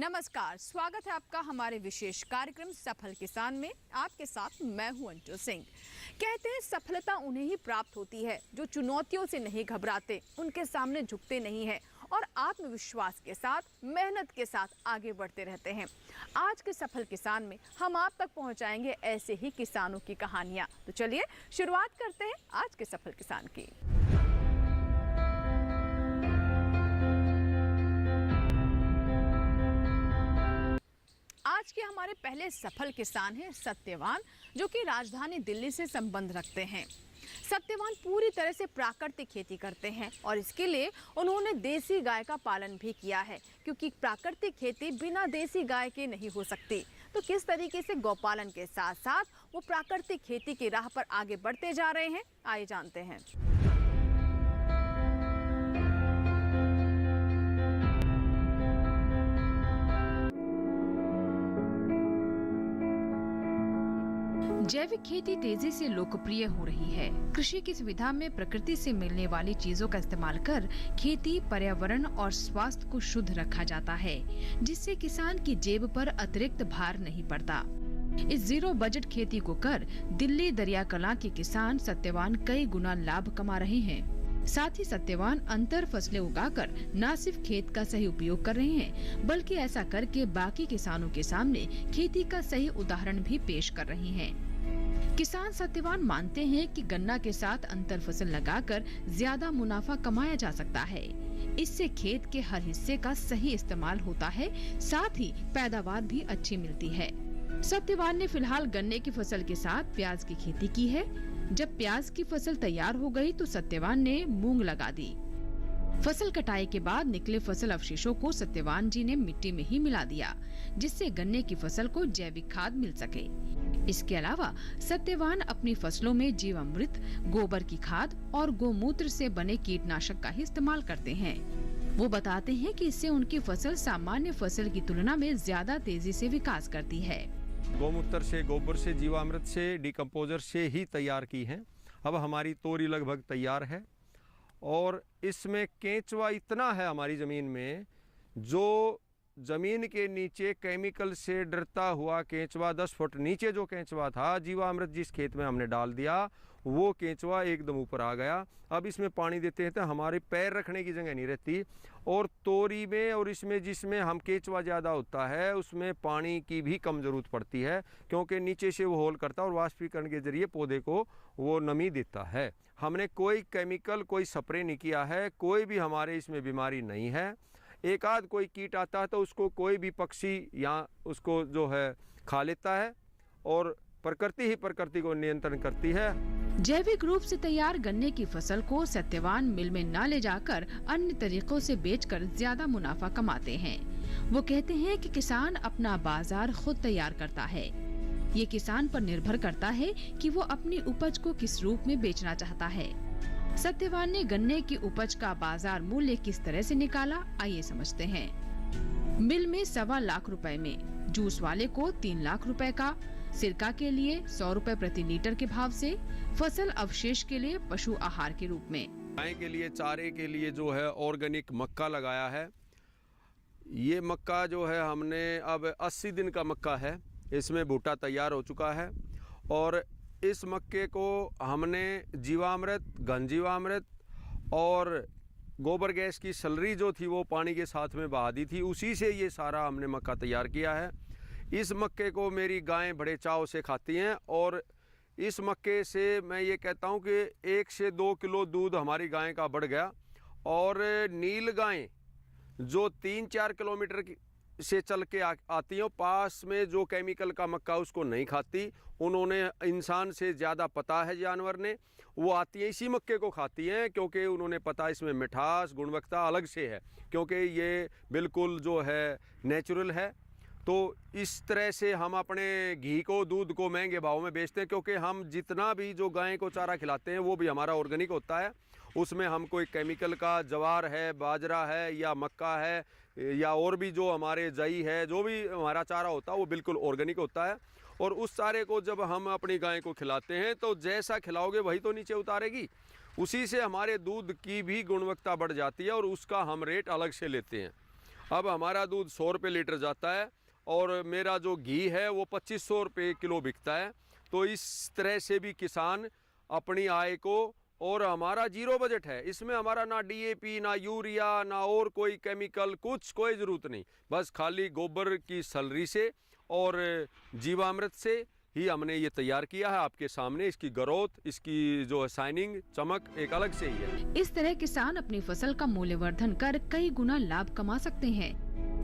नमस्कार, स्वागत है आपका हमारे विशेष कार्यक्रम सफल किसान में। आपके साथ मैं हूं अंजू सिंह। कहते हैं सफलता उन्हें ही प्राप्त होती है जो चुनौतियों से नहीं घबराते, उनके सामने झुकते नहीं हैं और आत्मविश्वास के साथ, मेहनत के साथ आगे बढ़ते रहते हैं। आज के सफल किसान में हम आप तक पहुंचाएंगे ऐसे ही किसानों की कहानियां। तो चलिए शुरुआत करते हैं आज के सफल किसान की। आज के हमारे पहले सफल किसान हैं सत्यवान, जो कि राजधानी दिल्ली से संबंध रखते हैं। सत्यवान पूरी तरह से प्राकृतिक खेती करते हैं और इसके लिए उन्होंने देसी गाय का पालन भी किया है, क्योंकि प्राकृतिक खेती बिना देसी गाय के नहीं हो सकती। तो किस तरीके से गौपालन के साथ साथ वो प्राकृतिक खेती की राह पर आगे बढ़ते जा रहे हैं, आइए जानते हैं। जैविक खेती तेजी से लोकप्रिय हो रही है। कृषि की सुविधा में प्रकृति से मिलने वाली चीजों का इस्तेमाल कर खेती, पर्यावरण और स्वास्थ्य को शुद्ध रखा जाता है, जिससे किसान की जेब पर अतिरिक्त भार नहीं पड़ता। इस जीरो बजट खेती को कर दिल्ली दरियाकला के किसान सत्यवान कई गुना लाभ कमा रहे हैं। साथ ही सत्यवान अंतर फसलें उगाकर न सिर्फ खेत का सही उपयोग कर रहे हैं, बल्कि ऐसा करके बाकी किसानों के सामने खेती का सही उदाहरण भी पेश कर रहे हैं। किसान सत्यवान मानते हैं कि गन्ना के साथ अंतर फसल लगाकर ज्यादा मुनाफा कमाया जा सकता है। इससे खेत के हर हिस्से का सही इस्तेमाल होता है, साथ ही पैदावार भी अच्छी मिलती है। सत्यवान ने फिलहाल गन्ने की फसल के साथ प्याज की खेती की है। जब प्याज की फसल तैयार हो गई तो सत्यवान ने मूंग लगा दी। फसल कटाई के बाद निकले फसल अवशेषों को सत्यवान जी ने मिट्टी में ही मिला दिया, जिससे गन्ने की फसल को जैविक खाद मिल सके। इसके अलावा सत्यवान अपनी फसलों में जीवामृत, गोबर की खाद और गोमूत्र से बने कीटनाशक का ही इस्तेमाल करते हैं। वो बताते हैं कि इससे उनकी फसल सामान्य फसल की तुलना में ज्यादा तेजी से विकास करती है। गोमूत्र से, गोबर से, जीवामृत से, डिकम्पोजर से ही तैयार की है। अब हमारी तोरी लगभग तैयार है और इसमें केंचुआ इतना है हमारी ज़मीन में, जो ज़मीन के नीचे केमिकल से डरता हुआ केंचुआ 10 फुट नीचे जो केंचुआ था, जीवामृत जिस खेत में हमने डाल दिया वो केंचुआ एकदम ऊपर आ गया। अब इसमें पानी देते हैं तो हमारे पैर रखने की जगह नहीं रहती। और तोरी में और इसमें जिसमें हम केंचुआ ज़्यादा होता है उसमें पानी की भी कम ज़रूरत पड़ती है, क्योंकि नीचे से वो होल करता है और वाष्पीकरण के जरिए पौधे को वो नमी देता है। हमने कोई केमिकल, कोई स्प्रे नहीं किया है, कोई भी हमारे इसमें बीमारी नहीं है। एक आध कोई कीट आता है तो उसको कोई भी पक्षी या उसको जो है खा लेता है और प्रकृति ही प्रकृति को नियंत्रण करती है। जैविक रूप से तैयार गन्ने की फसल को सत्यवान मिल में न ले जाकर अन्य तरीकों से बेचकर ज्यादा मुनाफा कमाते हैं। वो कहते हैं कि किसान अपना बाजार खुद तैयार करता है। ये किसान पर निर्भर करता है कि वो अपनी उपज को किस रूप में बेचना चाहता है। सत्यवान ने गन्ने की उपज का बाजार मूल्य किस तरह से निकाला, आइए समझते हैं। मिल में 1.25 लाख रुपए में, जूस वाले को 3 लाख रुपए का, सिरका के लिए 100 रुपए प्रति लीटर के भाव से, फसल अवशेष के लिए पशु आहार के रूप में। गाय के लिए चारे के लिए जो है ऑर्गेनिक मक्का लगाया है। ये मक्का जो है हमने अब 80 दिन का मक्का है, इसमें भुट्टा तैयार हो चुका है और इस मक्के को हमने जीवामृत, घन जीवामृत और गोबर गैस की सलरी जो थी वो पानी के साथ में बहा दी थी, उसी से ये सारा हमने मक्का तैयार किया है। इस मक्के को मेरी गायें बड़े चाव से खाती हैं और इस मक्के से मैं ये कहता हूँ कि 1 से 2 किलो दूध हमारी गाय का बढ़ गया। और नील गायें जो 3-4 किलोमीटर से चल के आती हैं, पास में जो केमिकल का मक्का उसको नहीं खाती, उन्होंने इंसान से ज़्यादा पता है जानवर ने, वो आती हैं इसी मक्के को खाती हैं, क्योंकि उन्होंने पता इसमें मिठास, गुणवत्ता अलग से है, क्योंकि ये बिल्कुल जो है नेचुरल है। तो इस तरह से हम अपने घी को, दूध को महंगे भाव में बेचते हैं, क्योंकि हम जितना भी जो गाय को चारा खिलाते हैं वो भी हमारा ऑर्गेनिक होता है। उसमें हम कोई केमिकल का, ज्वार है, बाजरा है या मक्का है या और भी जो हमारे जई है, जो भी हमारा चारा होता है वो बिल्कुल ऑर्गेनिक होता है। और उस चारे को जब हम अपनी गाय को खिलाते हैं तो जैसा खिलाओगे वही तो नीचे उतारेगी, उसी से हमारे दूध की भी गुणवत्ता बढ़ जाती है और उसका हम रेट अलग से लेते हैं। अब हमारा दूध 100 रुपये लीटर जाता है और मेरा जो घी है वो 2500 रुपये किलो बिकता है। तो इस तरह से भी किसान अपनी आय को, और हमारा जीरो बजट है, इसमें हमारा ना DAP ना यूरिया ना और कोई केमिकल, कुछ कोई ज़रूरत नहीं, बस खाली गोबर की सलरी से और जीवामृत से ही हमने ये तैयार किया है। आपके सामने इसकी ग्रोथ, इसकी जो है शाइनिंग, चमक एक अलग से ही है। इस तरह किसान अपनी फसल का मूल्यवर्धन कर कई गुना लाभ कमा सकते हैं।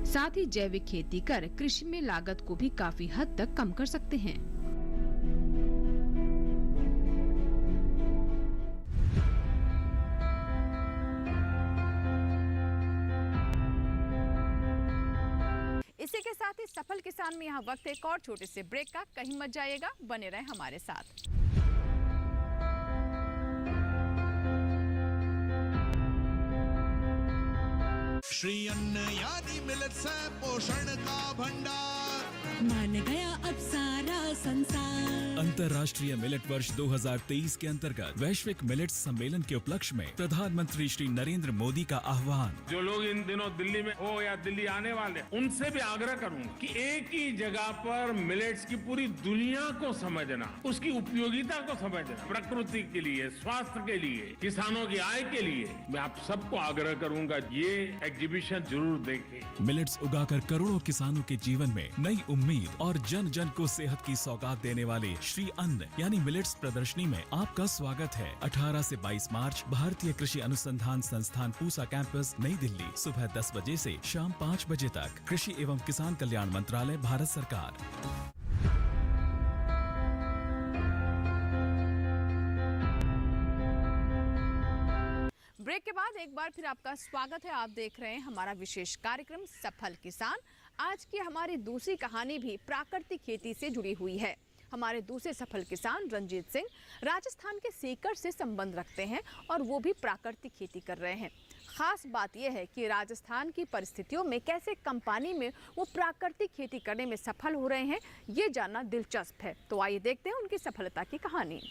साथ ही जैविक खेती कर कृषि में लागत को भी काफी हद तक कम कर सकते हैं। इसी के साथ ही सफल किसान में यहाँ वक्त एक और छोटे से ब्रेक का, कहीं मत जाइएगा, बने रहें हमारे साथ। श्री अन्न यानी मिलेट्स है पोषण का भंडार, मान गया अब सारा संसार। अंतर्राष्ट्रीय मिलेट वर्ष 2023 के अंतर्गत वैश्विक मिलेट सम्मेलन के उपलक्ष्य में प्रधानमंत्री श्री नरेंद्र मोदी का आह्वान। जो लोग इन दिनों दिल्ली में हो या दिल्ली आने वाले, उनसे भी आग्रह करूंगा कि एक ही जगह पर मिलेट्स की पूरी दुनिया को समझना, उसकी उपयोगिता को समझना, प्रकृति के लिए, स्वास्थ्य के लिए, किसानों की आय के लिए, मैं आप सबको आग्रह करूंगा ये एग्जीबिशन जरूर देखें। मिलेट्स उगाकर करोड़ों किसानों के जीवन में नई उम्मीद और जन जन को सेहत की सौगात देने वाले श्री अन्न यानी मिलेट्स प्रदर्शनी में आपका स्वागत है। 18 से 22 मार्च भारतीय कृषि अनुसंधान संस्थान पूसा कैंपस, नई दिल्ली, सुबह 10 बजे से शाम 5 बजे तक। कृषि एवं किसान कल्याण मंत्रालय, भारत सरकार। ब्रेक के बाद एक बार फिर आपका स्वागत है। आप देख रहे हैं हमारा विशेष कार्यक्रम सफल किसान। आज की हमारी दूसरी कहानी भी प्राकृतिक खेती से जुड़ी हुई है। हमारे दूसरे सफल किसान रंजीत सिंह राजस्थान के सीकर से संबंध रखते हैं और वो भी प्राकृतिक खेती कर रहे हैं। खास बात यह है कि राजस्थान की परिस्थितियों में कैसे कम पानी में वो प्राकृतिक खेती करने में सफल हो रहे हैं, ये जानना दिलचस्प है। तो आइए देखते हैं उनकी सफलता की कहानी।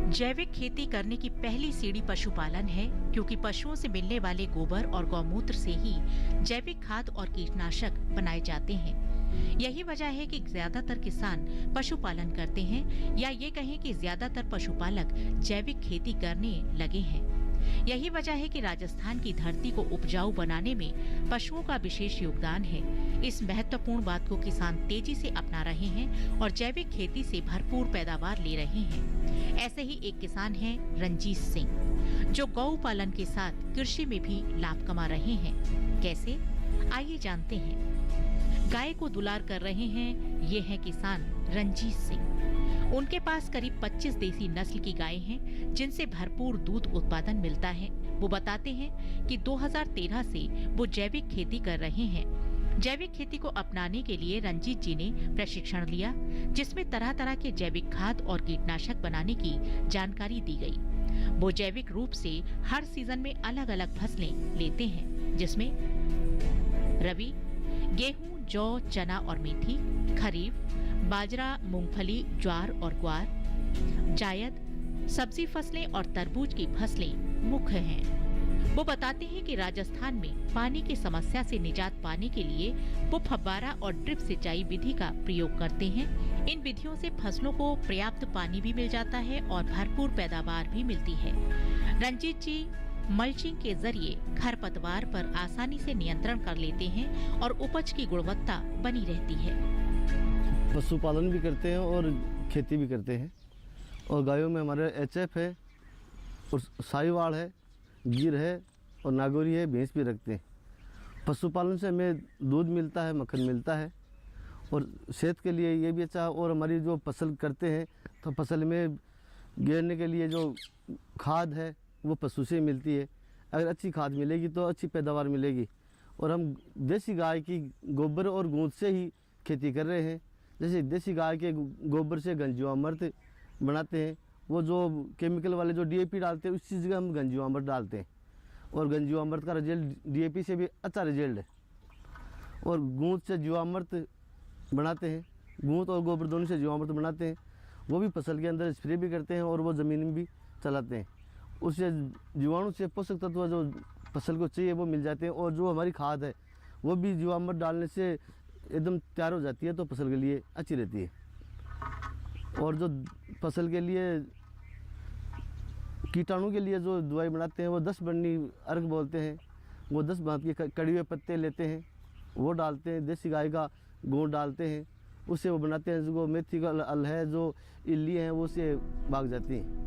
जैविक खेती करने की पहली सीढ़ी पशुपालन है, क्योंकि पशुओं से मिलने वाले गोबर और गौमूत्र से ही जैविक खाद और कीटनाशक बनाए जाते हैं। यही वजह है कि ज्यादातर किसान पशुपालन करते हैं, या ये कहें कि ज्यादातर पशुपालक जैविक खेती करने लगे हैं। यही वजह है कि राजस्थान की धरती को उपजाऊ बनाने में पशुओं का विशेष योगदान है। इस महत्वपूर्ण बात को किसान तेजी से अपना रहे हैं और जैविक खेती से भरपूर पैदावार ले रहे हैं। ऐसे ही एक किसान हैं रंजीत सिंह, जो गौ पालन के साथ कृषि में भी लाभ कमा रहे हैं। कैसे, आइए जानते हैं। गाय को दुलार कर रहे हैं ये है किसान रंजीत सिंह। उनके पास करीब 25 देसी नस्ल की गायें हैं, जिनसे भरपूर दूध उत्पादन मिलता है। वो बताते हैं कि 2013 से वो जैविक खेती कर रहे हैं। जैविक खेती को अपनाने के लिए रंजीत जी ने प्रशिक्षण लिया, जिसमें तरह तरह के जैविक खाद और कीटनाशक बनाने की जानकारी दी गई। वो जैविक रूप से हर सीजन में अलग अलग फसलें लेते हैं, जिसमें रबी, गेहूं, जौ, चना और मेथी, खरीफ, बाजरा, मूंगफली, ज्वार और ग्वार, जायद, सब्जी फसलें और तरबूज की फसलें मुख्य हैं। वो बताते हैं कि राजस्थान में पानी की समस्या से निजात पाने के लिए वो फव्वारा और ड्रिप सिंचाई विधि का प्रयोग करते हैं। इन विधियों से फसलों को पर्याप्त पानी भी मिल जाता है और भरपूर पैदावार भी मिलती है। रंजीत जी मल्चिंग के जरिए खरपतवार पर आसानी से नियंत्रण कर लेते हैं और उपज की गुणवत्ता बनी रहती है। पशुपालन भी करते हैं और खेती भी करते हैं। और गायों में हमारे HF है और साहिवाल है, गिर है और नागौरी है, भैंस भी रखते हैं। पशुपालन से हमें दूध मिलता है, मक्खन मिलता है और सेहत के लिए ये भी अच्छा है। और हमारी जो फसल करते हैं तो फसल में घेरने के लिए जो खाद है वो पशु से मिलती है। अगर अच्छी खाद मिलेगी तो अच्छी पैदावार मिलेगी। और हम देसी गाय की गोबर और गूंद से ही खेती कर रहे हैं। जैसे देसी गाय के गोबर से गंजीवामृत बनाते हैं, वो जो केमिकल वाले जो DAP डालते हैं उसी जगह हम गंजीवामृत डालते हैं और गंजीवामृत का रिजल्ट DAP से भी अच्छा रिजल्ट है। और गूंद से जीवामृत बनाते हैं गूंत और गोबर दोनों से जीवामृत बनाते हैं, वो भी फसल के अंदर स्प्रे भी करते हैं और वो ज़मीन में भी चलाते हैं। उससे जीवाणु से पोषक तत्व जो फसल को चाहिए वो मिल जाते हैं, और जो हमारी खाद है वो भी जीवामृत डालने से एकदम तैयार हो जाती है, तो फसल के लिए अच्छी रहती है। और जो फसल के लिए कीटाणु के लिए जो दवाई बनाते हैं वो 10 बन्नी अर्क बोलते हैं, वो 10 भांत के कड़े हुए पत्ते लेते हैं, वो डालते हैं, देसी गाय का गोंद डालते हैं, उससे वो बनाते हैं। जो मेथी का अल है, जो इल्ली है, वो उससे भाग जाती हैं।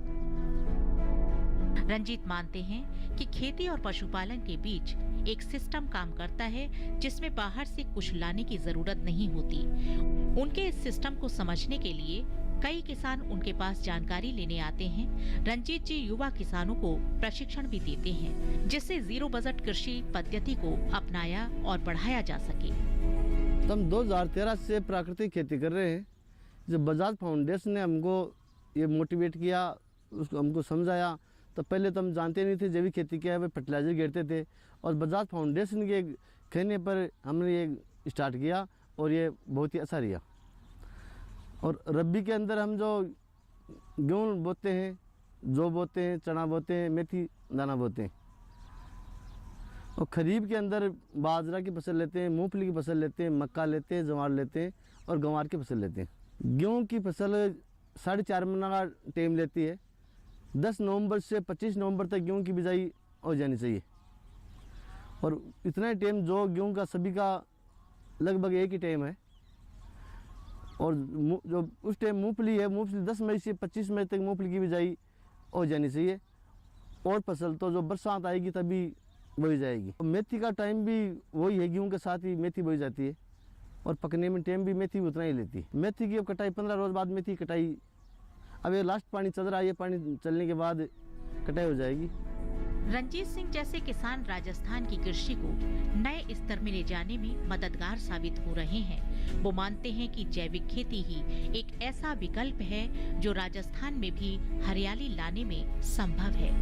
रंजीत मानते हैं कि खेती और पशुपालन के बीच एक सिस्टम काम करता है जिसमें बाहर से कुछ लाने की जरूरत नहीं होती। उनके इस सिस्टम को समझने के लिए कई किसान उनके पास जानकारी लेने आते हैं। रंजीत जी युवा किसानों को प्रशिक्षण भी देते हैं, जिससे जीरो बजट कृषि पद्धति को अपनाया और बढ़ाया जा सके। हम 2013 से प्राकृतिक खेती कर रहे हैं। जब बजाज फाउंडेशन ने हमको ये मोटिवेट किया, उसको हमको समझाया, तो पहले तो हम जानते नहीं थे जैविक खेती क्या है, वे फर्टिलाइजर गिरते थे, और बजाज फाउंडेशन के कहने पर हमने ये स्टार्ट किया और ये बहुत ही अच्छा रहा। और रबी के अंदर हम जो गेहूँ बोते हैं, जौ बोते हैं, चना बोते हैं, मेथी दाना बोते हैं, और खरीफ के अंदर बाजरा की फसल लेते हैं, मूंगफली की फसल लेते हैं, मक्का लेते हैं, ज्वार लेते हैं और गंवार की फसल लेते हैं। गेहूँ की फसल 4.5 महीना का टाइम लेती है। 10 नवंबर से 25 नवंबर तक गेहूँ की बिजाई हो जानी चाहिए, और इतना टाइम जो गेहूँ का सभी का लगभग एक ही टाइम है। और जो उस टाइम मूंगफली है, मूंगफली 10 मई से 25 मई तक मूंगफली की बिजाई हो जानी चाहिए, और फसल तो जो बरसात आएगी तभी बोई जाएगी। मेथी का टाइम भी वही है, गेहूँ के साथ ही मेथी बोई जाती है, और पकने में टाइम भी मेथी उतना ही लेती है। मेथी की अब कटाई 15 रोज बाद मेथी कटाई, अब ये लास्ट पानी चल रहा है, ये पानी चलने के बाद कटाई हो जाएगी। रंजीत सिंह जैसे किसान राजस्थान की कृषि को नए स्तर में ले जाने में मददगार साबित हो रहे हैं। वो मानते हैं कि जैविक खेती ही एक ऐसा विकल्प है जो राजस्थान में भी हरियाली लाने में संभव है।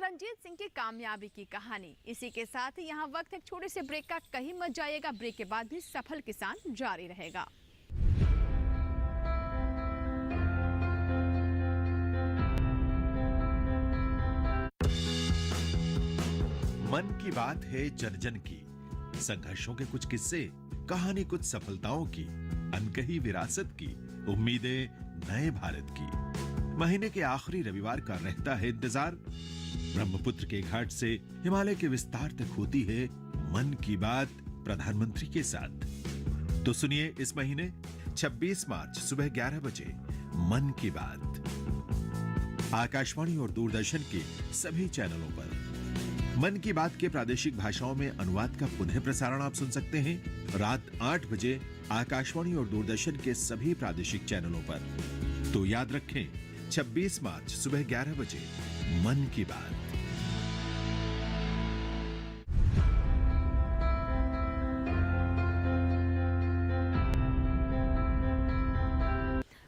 रंजीत सिंह की कामयाबी की कहानी। इसी के साथ ही यहाँ वक्त एक छोटे से ब्रेक का, कहीं मत जाइएगा। ब्रेक के बाद भी सफल किसान जारी रहेगा। मन की बात है जन जन की, संघर्षों के कुछ किस्से, कहानी कुछ सफलताओं की, अनकही विरासत की, उम्मीदें नए भारत की। महीने के आखिरी रविवार का रहता है इंतजार। ब्रह्मपुत्र के घाट से हिमालय के विस्तार तक होती है मन की बात प्रधानमंत्री के साथ। तो सुनिए इस महीने 26 मार्च सुबह 11 बजे मन की बात आकाशवाणी और दूरदर्शन के सभी चैनलों पर। मन की बात के प्रादेशिक भाषाओं में अनुवाद का पुनः प्रसारण आप सुन सकते हैं रात 8 बजे आकाशवाणी और दूरदर्शन के सभी प्रादेशिक चैनलों पर। तो याद रखें 26 मार्च सुबह 11 बजे मन की बात।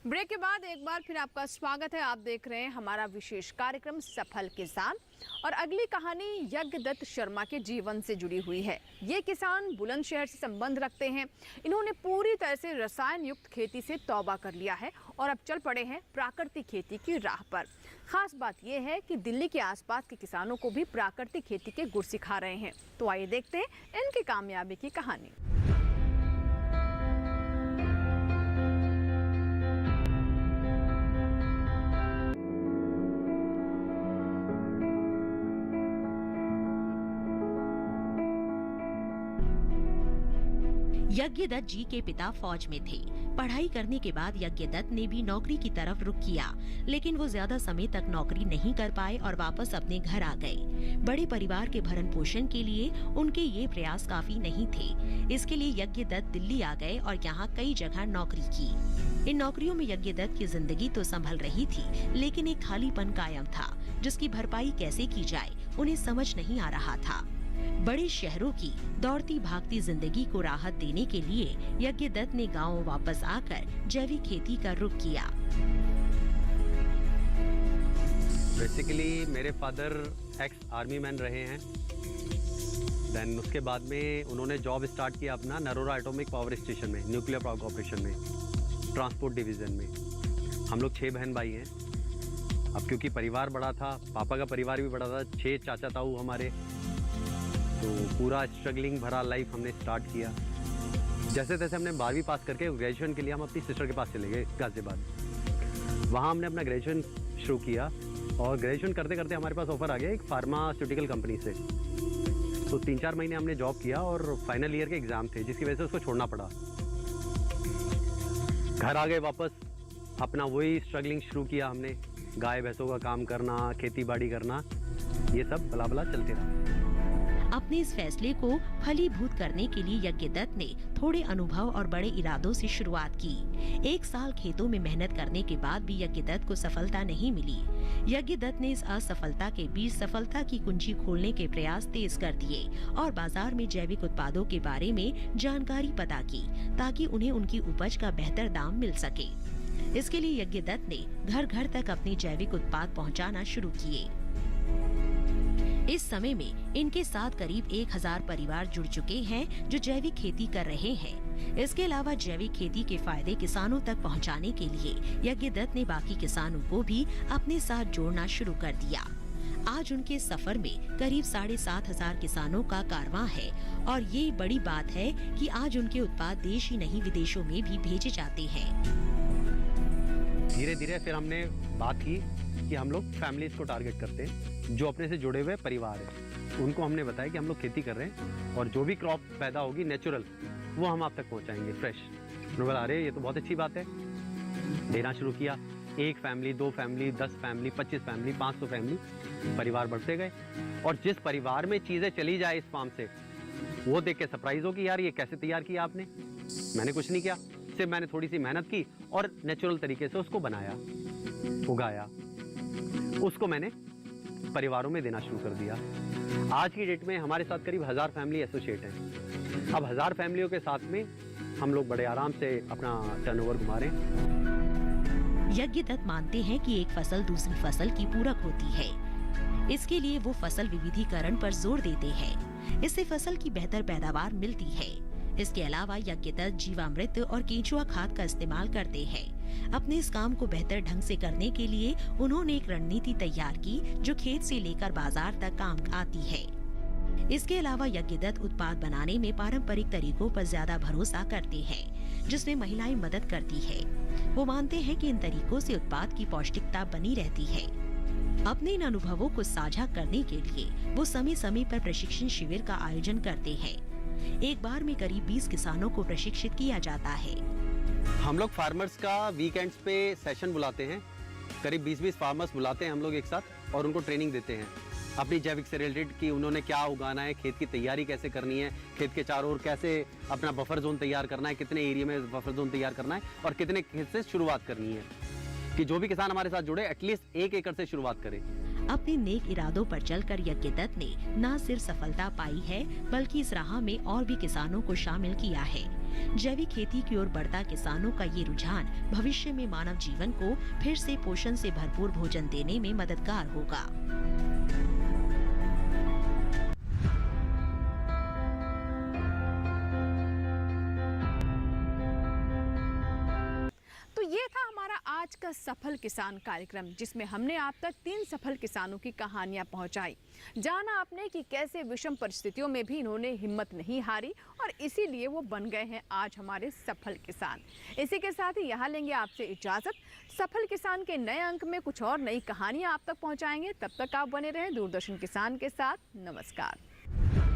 ब्रेक के बाद एक बार फिर आपका स्वागत है। आप देख रहे हैं हमारा विशेष कार्यक्रम सफल किसान, और अगली कहानी यज्ञदत्त शर्मा के जीवन से जुड़ी हुई है। ये किसान बुलंदशहर से संबंध रखते हैं। इन्होंने पूरी तरह से रसायन युक्त खेती से तौबा कर लिया है और अब चल पड़े हैं प्राकृतिक खेती की राह पर। खास बात यह है कि दिल्ली के आसपास के किसानों को भी प्राकृतिक खेती के गुर सिखा रहे हैं। तो आइए देखते हैं इनकी कामयाबी की कहानी। यज्ञदत्त जी के पिता फौज में थे। पढ़ाई करने के बाद यज्ञदत्त ने भी नौकरी की तरफ रुख किया, लेकिन वो ज्यादा समय तक नौकरी नहीं कर पाए और वापस अपने घर आ गए। बड़े परिवार के भरण पोषण के लिए उनके ये प्रयास काफी नहीं थे। इसके लिए यज्ञदत्त दिल्ली आ गए और यहाँ कई जगह नौकरी की। इन नौकरियों में यज्ञदत्त की जिंदगी तो संभल रही थी, लेकिन एक खालीपन कायम था, जिसकी भरपाई कैसे की जाए उन्हें समझ नहीं आ रहा था। बड़े शहरों की दौड़ती भागती जिंदगी को राहत देने के लिए यज्ञदत्त ने गांव वापस आकर जैविक खेती का रुख किया। बेसिकली मेरे फादर एक्स आर्मी मैन रहे हैं। देन उसके बाद में उन्होंने जॉब स्टार्ट किया अपना नरोरा एटॉमिक पावर स्टेशन में, न्यूक्लियर पावर कॉर्पोरेशन में, ट्रांसपोर्ट डिवीज़न में। हम लोग 6 बहन भाई हैं। अब क्योंकि परिवार बड़ा था, पापा का परिवार भी बड़ा था, 6 चाचा ताऊ हमारे, तो पूरा स्ट्रगलिंग भरा लाइफ हमने स्टार्ट किया। जैसे तैसे हमने 12वीं पास करके ग्रेजुएशन के लिए हम अपनी सिस्टर के पास चले गए गाज़ियाबाद। वहाँ हमने अपना ग्रेजुएशन शुरू किया और ग्रेजुएशन करते करते हमारे पास ऑफ़र आ गया एक फार्मास्यूटिकल कंपनी से। तो 3-4 महीने हमने जॉब किया और फाइनल ईयर के एग्ज़ाम थे, जिसकी वजह से उसको छोड़ना पड़ा। घर आ गए वापस, अपना वही स्ट्रगलिंग शुरू किया हमने, गाय भैंसों का काम करना, खेती बाड़ी करना, ये सब भला भला चलते रहा। अपने इस फैसले को फलीभूत करने के लिए यज्ञदत्त ने थोड़े अनुभव और बड़े इरादों से शुरुआत की। 1 साल खेतों में मेहनत करने के बाद भी यज्ञदत्त को सफलता नहीं मिली। यज्ञदत्त ने इस असफलता के बीच सफलता की कुंजी खोलने के प्रयास तेज कर दिए और बाजार में जैविक उत्पादों के बारे में जानकारी पता की, ताकि उन्हें उनकी उपज का बेहतर दाम मिल सके। इसके लिए यज्ञदत्त ने घर घर तक अपने जैविक उत्पाद पहुंचाना शुरू किए। इस समय में इनके साथ करीब 1000 परिवार जुड़ चुके हैं जो जैविक खेती कर रहे हैं। इसके अलावा जैविक खेती के फायदे किसानों तक पहुंचाने के लिए यज्ञदत्त ने बाकी किसानों को भी अपने साथ जोड़ना शुरू कर दिया। आज उनके सफर में करीब 7,500 किसानों का कारवां है और ये बड़ी बात है कि आज उनके उत्पाद देश ही नहीं विदेशों में भी भेजे जाते हैं। धीरे धीरे फिर हमने बात की कि हम लोग फैमिलीज को टारगेट करते हैं, जो अपने से जुड़े हुए परिवार हैं। उनको हमने बताया कि हम लोग खेती कर रहे हैं और जो भी क्रॉप पैदा होगी नेचुरल, वो हम आप तक पहुंचाएंगे फ्रेश। उन्होंने बोला अरे ये तो बहुत अच्छी बात है। देना शुरू किया। 1 family, 2 family, 10 family, 25 family, 500 family, परिवार बढ़ते गए। और जिस परिवार में चीज़ें चली जाए इस फार्म से, वो देख के सरप्राइज हो कि यार ये कैसे तैयार किया आपने। मैंने कुछ नहीं किया, सिर्फ मैंने थोड़ी सी मेहनत की और नेचुरल तरीके से उसको बनाया, उगाया, उसको मैंने परिवारों में देना शुरू कर दिया। आज की डेट में हमारे साथ करीब 1000 फैमिली एसोसिएट हैं। अब 1000 फैमिलियों के साथ में हम लोग बड़े आराम से अपना टर्नओवर घुमा रहे हैं। यज्ञदत्त मानते हैं कि एक फसल दूसरी फसल की पूरक होती है। इसके लिए वो फसल विविधीकरण पर जोर देते हैं। इससे फसल की बेहतर पैदावार मिलती है। इसके अलावा यज्ञदत्त जीवामृत और केंचुआ खाद का इस्तेमाल करते हैं। अपने इस काम को बेहतर ढंग से करने के लिए उन्होंने एक रणनीति तैयार की जो खेत से लेकर बाजार तक काम आती है। इसके अलावा यज्ञदत्त उत्पाद बनाने में पारंपरिक तरीकों पर ज्यादा भरोसा करते हैं, जिसमें महिलाएं मदद करती है। वो मानते हैं कि इन तरीकों से उत्पाद की पौष्टिकता बनी रहती है। अपने इन अनुभवों को साझा करने के लिए वो समय समय पर प्रशिक्षण शिविर का आयोजन करते हैं। एक बार में करीब 20 किसानों को प्रशिक्षित किया जाता है। हम लोग फार्मर्स का वीकेंड्स पे सेशन बुलाते हैं। करीब 20-20 फार्मर्स बुलाते हैं हम लोग एक साथ और उनको ट्रेनिंग देते हैं अपनी जैविक से रिलेटेड कि उन्होंने क्या उगाना है, खेत की तैयारी कैसे करनी है, खेत के चारों ओर कैसे अपना बफर जोन तैयार करना है, कितने एरिया में बफर जोन तैयार करना है और कितने खेत से शुरुआत करनी है, कि जो भी किसान हमारे साथ जुड़े एटलीस्ट 1 एकड़ से शुरुआत करें। अपने नेक इरादों पर चलकर यज्ञदत्त ने न सिर्फ सफलता पाई है, बल्कि इस राह में और भी किसानों को शामिल किया है। जैविक खेती की ओर बढ़ता किसानों का ये रुझान भविष्य में मानव जीवन को फिर से पोषण से भरपूर भोजन देने में मददगार होगा। तो ये था हमारा आज का सफल किसान कार्यक्रम, जिसमें हमने आप तक 3 सफल किसानों की कहानियां पहुंचाई। जाना आपने कि कैसे विषम परिस्थितियों में भी इन्होंने हिम्मत नहीं हारी और इसीलिए वो बन गए हैं आज हमारे सफल किसान। इसी के साथ ही यहाँ लेंगे आपसे इजाज़त। सफल किसान के नए अंक में कुछ और नई कहानियाँ आप तक पहुँचाएंगे। तब तक आप बने रहें दूरदर्शन किसान के साथ। नमस्कार।